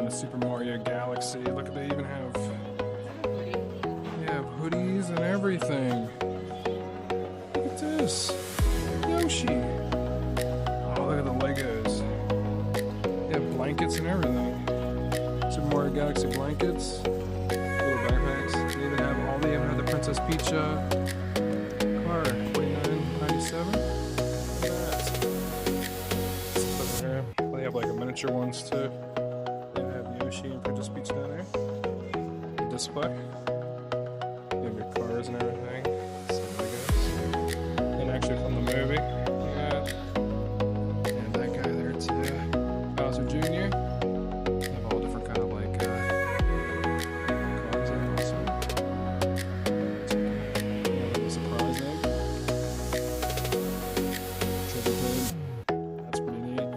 kind of Super Mario Galaxy. Look, they even have hoodies and everything. Look at this, Yoshi. Oh, look at the Legos. They have blankets and everything. Super Mario Galaxy blankets, little backpacks. They even have the Princess Peach car, $49.97. They have like a miniature ones too. They have Yoshi and Princess Peach down there. The display. They have your cars and everything. Some Legos. And actually from the movie, yeah. And that guy there too. Bowser Jr. They have all different kind of like cars there also. The surprise egg. That's pretty neat.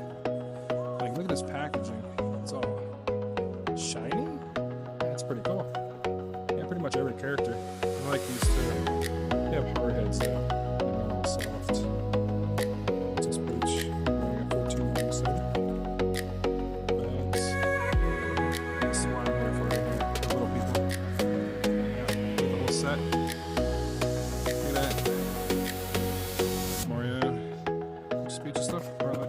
Like, look at this packaging. It's all shiny. That's pretty cool. Yeah, pretty much every character. I like these too. They have hard heads though. They're all soft. Princess Peach. $14.97. Bags. This is what I'm here for right here. The little people. Yeah, get the whole set. Look at that. Mario. Speech and stuff. Probably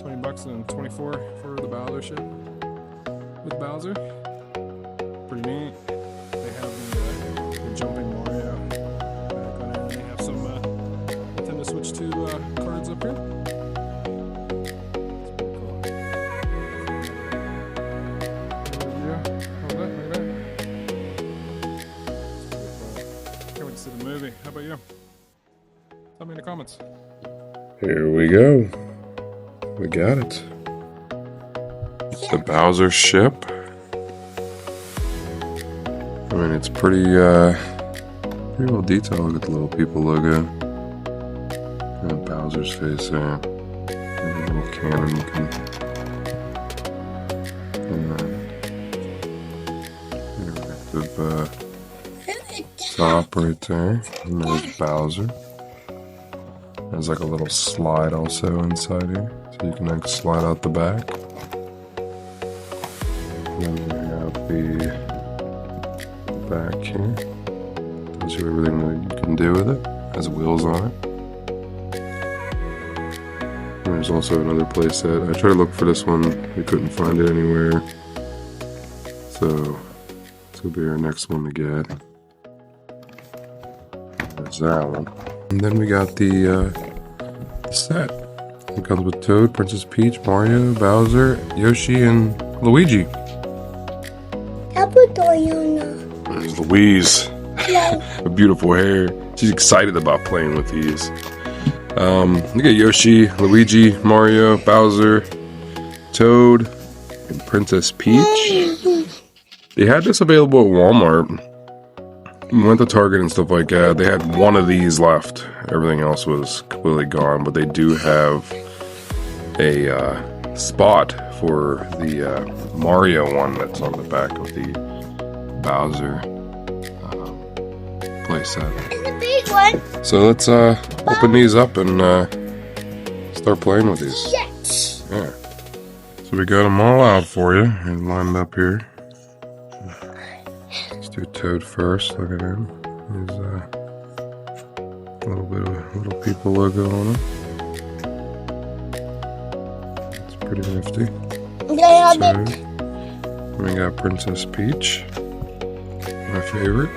$20 and $24 for the Bowser ship with Bowser. Pretty neat. They have the jumping Mario back on there. They have some Nintendo Switch 2 cards up here. It's pretty cool. Yeah, look at that. Can't wait to see the movie. How about you? Tell me in the comments. Here we go. We got it. The Bowser ship. I mean, it's pretty well detailed. Look at the little people logo. And Bowser's face there. And a little cannon looking. And interactive top right there. And there's Bowser. There's like a little slide also inside here, so you can like slide out the back. And then we have the back here. Tells you everything that you can do with it. Has wheels on it. And there's also another playset. I tried to look for this one, we couldn't find it anywhere. So this will be our next one to get. There's that one. And then we got the set. It comes with Toad, Princess Peach, Mario, Bowser, Yoshi, and Luigi. There's Louise. Her beautiful hair. She's excited about playing with these. Look at Yoshi, Luigi, Mario, Bowser, Toad, and Princess Peach. They had this available at Walmart. We went to Target and stuff like that. They had one of these left. Everything else was completely gone. But they do have a spot for the Mario one that's on the back of the Bowser playset. It's a big one. So let's open these up and start playing with these. Yes. Yeah. So we got them all out for you and lined up here. Let's do Toad first. Look at him. He's a little bit of little people logo on him. It's pretty nifty. Toad. We got Princess Peach, my favorite.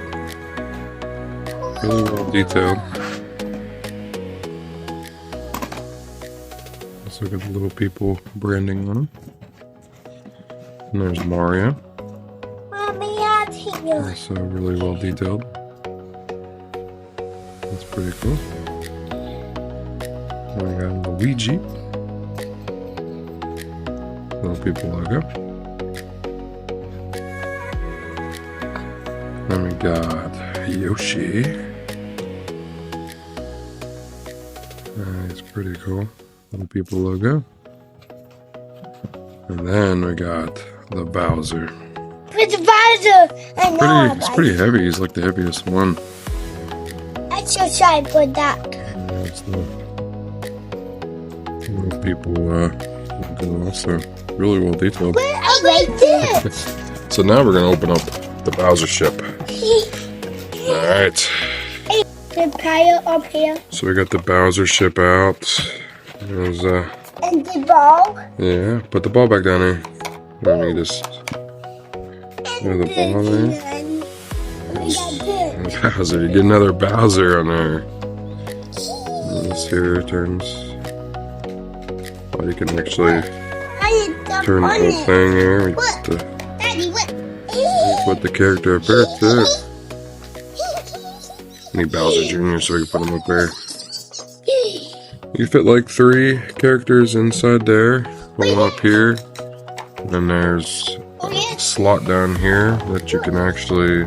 Really well detailed. Let's look at the little people branding on him. And there's Mario. Also really well detailed. That's pretty cool. Then we got Luigi. Little people logo. Then we got Yoshi. It's pretty cool. Little people logo. And then we got the Bowser. It's Bowser! I know. It's pretty heavy. He's like the heaviest one. I should try for that. Yeah, it's the little people logo also. Really well detailed. Wait, right there. So now we're gonna open up the Bowser ship. Alright. The pile up here. So we got the Bowser ship out. There's And the ball. yeah, put the ball back down there. Let me just And the ball there. we got this. Bowser, you get another Bowser on there. And this here turns. Oh, you can actually turn the whole thing here. We just Daddy, what? put the character up there too. Need Bowser Jr. so we can put him up there. You fit like 3 characters inside there. One up here. And then there's a slot down here that you can actually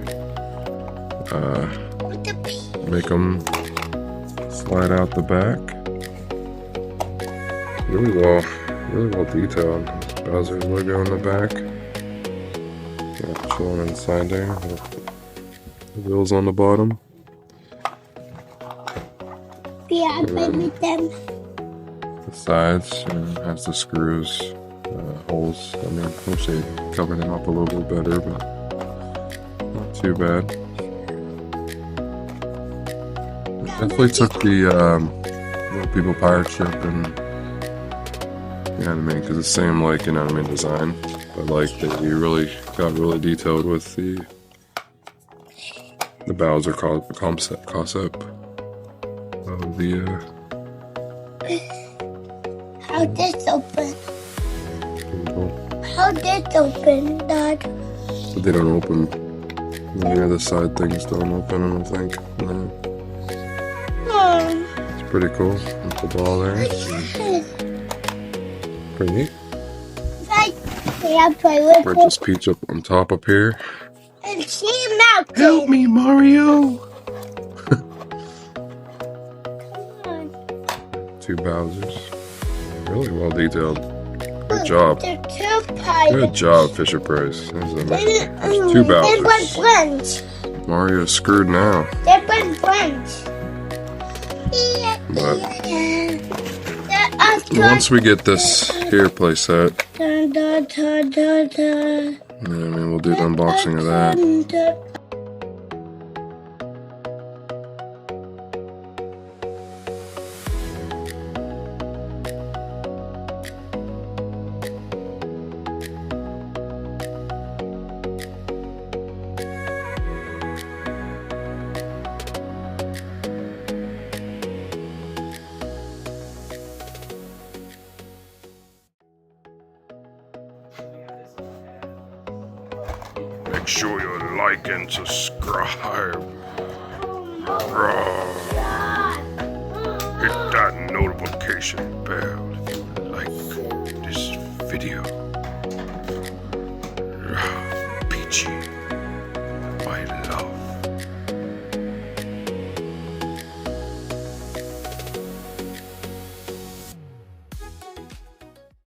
make them slide out the back. Really well detailed. Bowser's logo on the back. Yeah, chilling inside there. The wheels on the bottom. Yeah, I played with them. The sides has the screws, holes. I mean, wish they covered them up a little bit better, but not too bad. Definitely took the Little People Pirate ship and you know what I mean, because it's the same like you know what I mean design, but like you really got really detailed with the Bowser concept of the. How this open? How this open, Dad? But they don't open. Any other side things don't open, I don't think. No. It's pretty cool. With the ball there. Pretty neat. Yeah, play with Princess Peach up on top up here. And she melted. Help me, Mario! Come on. 2 Bowsers. Really well detailed. Good job. The 2 pirates. Good job, Fisher Price. There's 2 They're Bowsers. friends. Mario's screwed now. They're friends. But once we get this here playset, I mean, we'll do the unboxing of that. Make sure you like and subscribe. Hit that notification bell if you like this video.